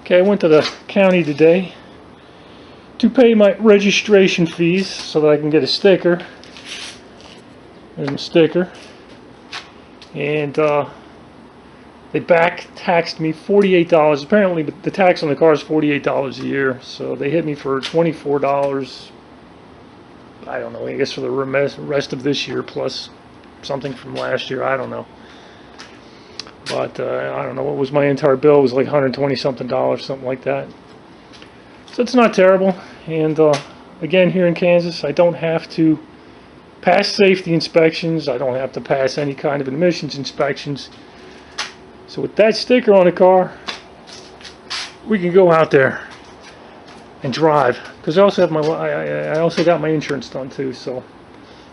Okay, I went to the county today to pay my registration fees so that I can get a sticker. There's a sticker. And they back taxed me $48. Apparently the tax on the car is $48 a year. So they hit me for $24. I don't know, I guess for the rest of this year plus something from last year. I don't know. But I don't know, what was my entire bill? It was like $120 something, something like that. So it's not terrible. And again, here in Kansas, I don't have to pass safety inspections. I don't have to pass any kind of emissions inspections. So with that sticker on the car, we can go out there and drive. Because I also have I also got my insurance done too. So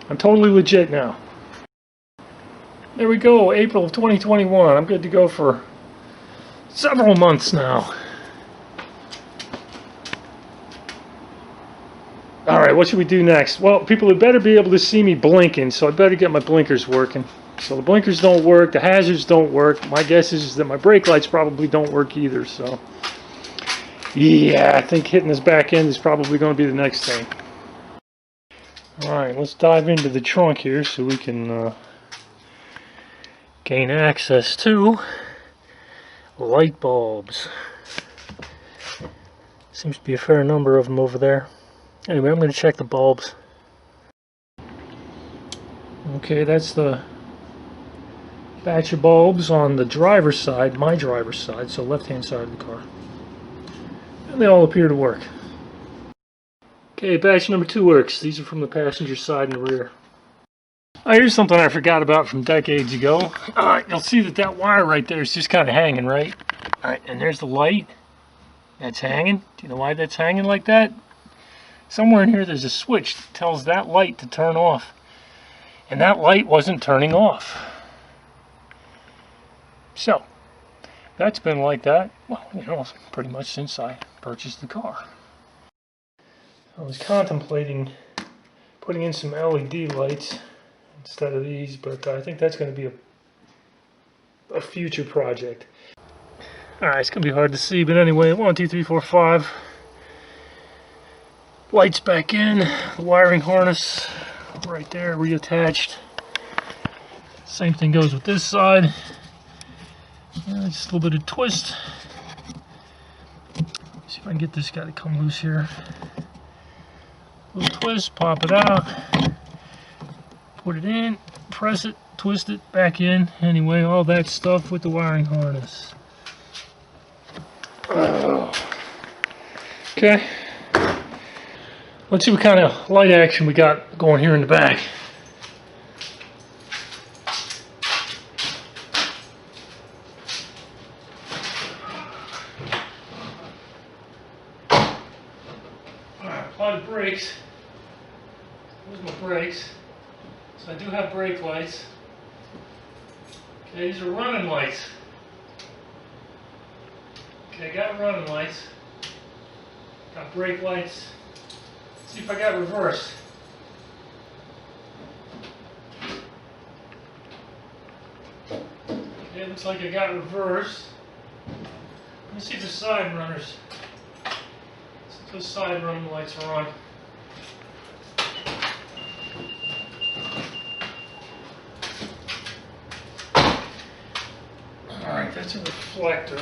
I'm totally legit now. There we go, April of 2021. I'm good to go for several months now. Alright, what should we do next? Well, people had better be able to see me blinking, so I better get my blinkers working. So the blinkers don't work, the hazards don't work. My guess is that my brake lights probably don't work either, so yeah, I think hitting this back end is probably going to be the next thing. Alright, let's dive into the trunk here so we can gain access to light bulbs. Seems to be a fair number of them over there. Anyway, I'm going to check the bulbs. Okay, that's the batch of bulbs on the driver's side, my driver's side, so left-hand side of the car. And they all appear to work. Okay, batch number 2 works. These are from the passenger side and the rear. Here's something I forgot about from decades ago. You'll see that wire right there is just kind of hanging, right? Alright, and there's the light. That's hanging. Do you know why that's hanging like that? Somewhere in here there's a switch that tells that light to turn off. And that light wasn't turning off. So, that's been like that, well, you know, pretty much since I purchased the car. I was contemplating putting in some LED lights instead of these, but I think that's going to be a future project. Alright, it's going to be hard to see, but anyway, 1, 2, 3, 4, 5. Lights back in, the wiring harness right there, reattached. Same thing goes with this side. Just a little bit of twist. See if I can get this guy to come loose here. A little twist, pop it out. Put it in, press it, twist it back in. Anyway, all that stuff with the wiring harness. Okay. Let's see what kind of light action we got going here in the back. Alright, apply the brakes. There's my brakes. So I do have brake lights. Okay, these are running lights. Okay, got running lights. Got brake lights. Let's see if I got reverse. Okay, looks like I got reverse. Let me see if the side runners. Those side running lights are on. Alright, that's a reflector.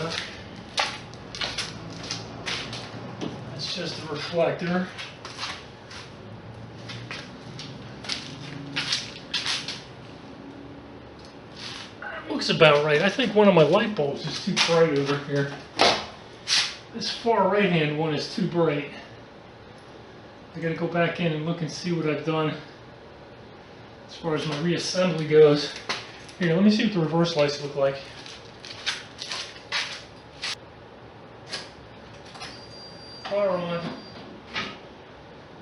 That's just a reflector. Looks about right. I think one of my light bulbs is too bright over here. This far right hand one is too bright. I gotta go back in and look and see what I've done as far as my reassembly goes. Here, let me see what the reverse lights look like. Car on.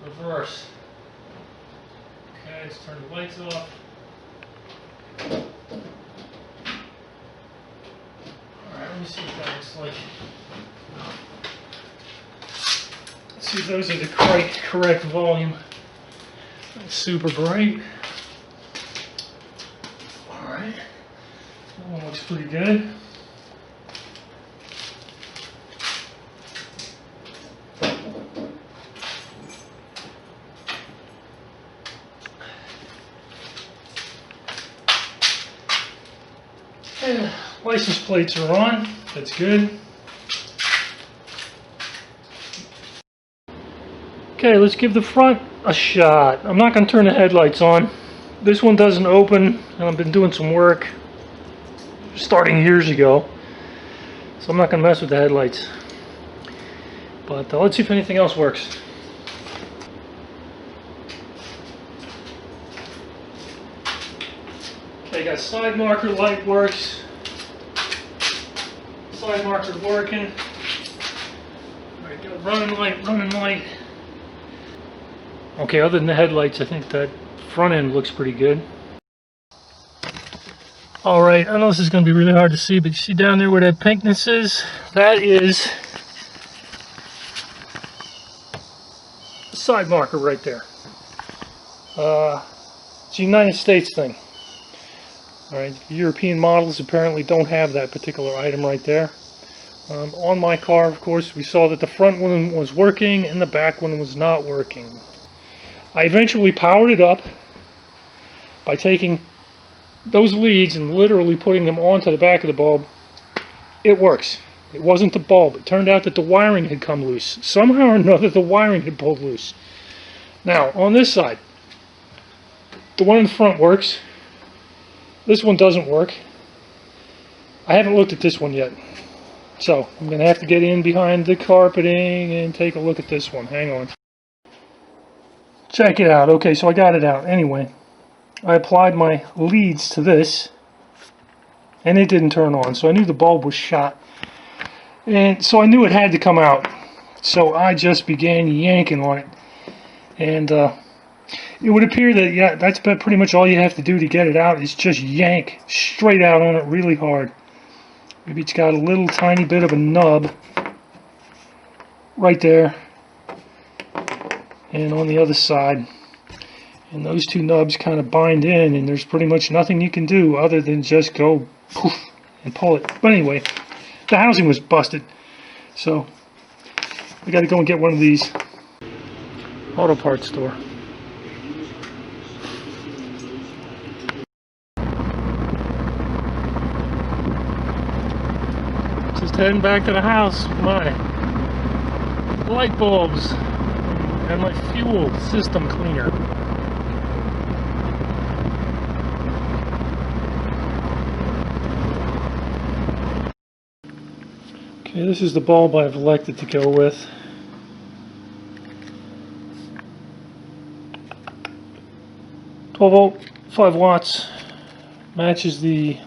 Reverse. Okay, let's turn the lights off. Alright, let me see what that looks like. Let's see if those are the correct volume. That's super bright. Alright. That one looks pretty good. license plates are on. That's good. Okay, let's give the front a shot. I'm not going to turn the headlights on. This one doesn't open, and I've been doing some work starting years ago, so I'm not going to mess with the headlights. But let's see if anything else works. Okay, got side marker light works. Side marker working. Alright, got running light, running light. Okay, other than the headlights, I think that front end looks pretty good. Alright, I know this is going to be really hard to see, but you see down there where that pinkness is? That is a side marker right there. It's a United States thing. Alright, European models apparently don't have that particular item right there. On my car, of course, we saw that the front one was working and the back one was not working. I eventually powered it up by taking those leads and literally putting them onto the back of the bulb. It works. It wasn't the bulb. It turned out that the wiring had come loose. Somehow or another, the wiring had pulled loose. Now, on this side, the one in the front works. This one doesn't work. I haven't looked at this one yet. So, I'm going to have to get in behind the carpeting and take a look at this one. Hang on. Check it out. Okay, so I got it out. Anyway, I applied my leads to this, and it didn't turn on. So I knew the bulb was shot. And so I knew it had to come out. So I just began yanking on it. And it would appear that, yeah, that's pretty much all you have to do to get it out is just yank straight out on it really hard. Maybe it's got a little tiny bit of a nub right there. And on the other side, and those two nubs kind of bind in, and there's pretty much nothing you can do other than just go poof and pull it. But anyway, the housing was busted, so we got to go and get one of these. Auto parts store. Just heading back to the house with my light bulbs and my fuel system cleaner. Okay, this is the bulb I've elected to go with. .12 volt, 5 watts, matches the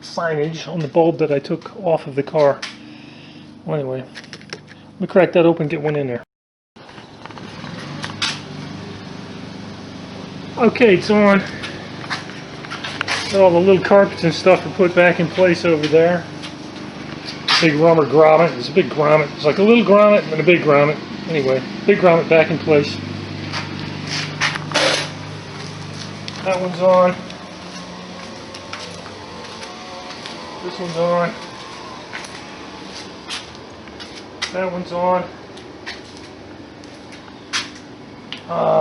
signage on the bulb that I took off of the car. Well, anyway, let me crack that open and get one in there. Okay, it's on. Got all the little carpets and stuff are put back in place over there. Big rubber grommet. It's a big grommet. It's like a little grommet and a big grommet. Anyway, big grommet back in place. That one's on. This one's on. That one's on.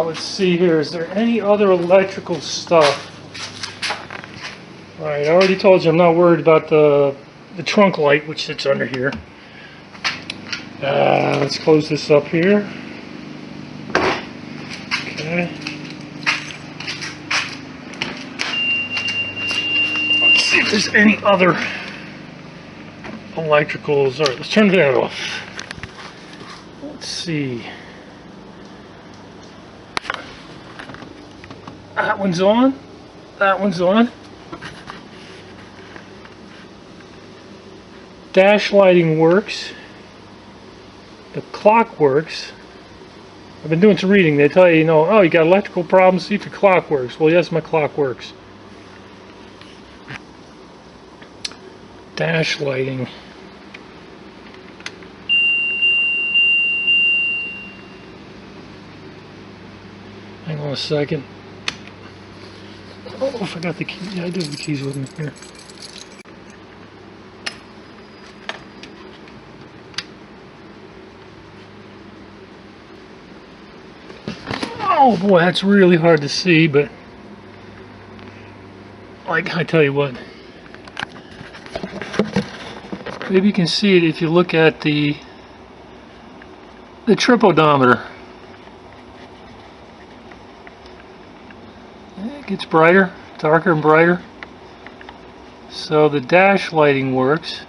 Let's see here. Is there any other electrical stuff? Alright, I already told you I'm not worried about the trunk light, which sits under here. Let's close this up here. Okay. Let's see if there's any other electricals. Alright, let's turn that off. Let's see. That one's on. That one's on. Dash lighting works. The clock works. I've been doing some reading. They tell you, oh, you got electrical problems, see if your clock works. Well, yes, my clock works. Dash lighting. Hang on a second. Oh, I forgot the key. Yeah, I do have the keys with me here. Oh boy, that's really hard to see, but like I tell you what. Maybe you can see it if you look at the trip odometer. It gets brighter, darker and brighter. So the dash lighting works.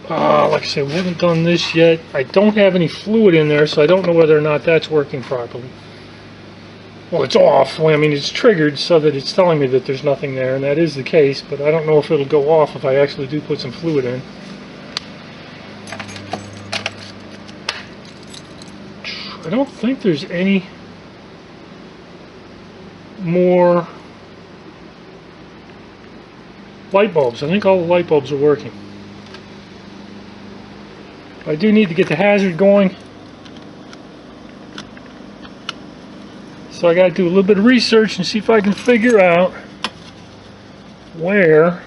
Like I said, we haven't done this yet. I don't have any fluid in there, so I don't know whether or not that's working properly. Well, it's off. Well, I mean, it's triggered so that it's telling me that there's nothing there, and that is the case, but I don't know if it'll go off if I actually do put some fluid in. I don't think there's any more light bulbs. I think all the light bulbs are working. I do need to get the hazard going, so I got to do a little bit of research and see if I can figure out where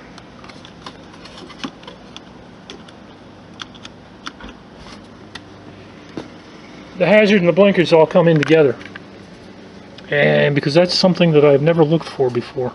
the hazard and the blinkers all come in together, and because that's something that I've never looked for before.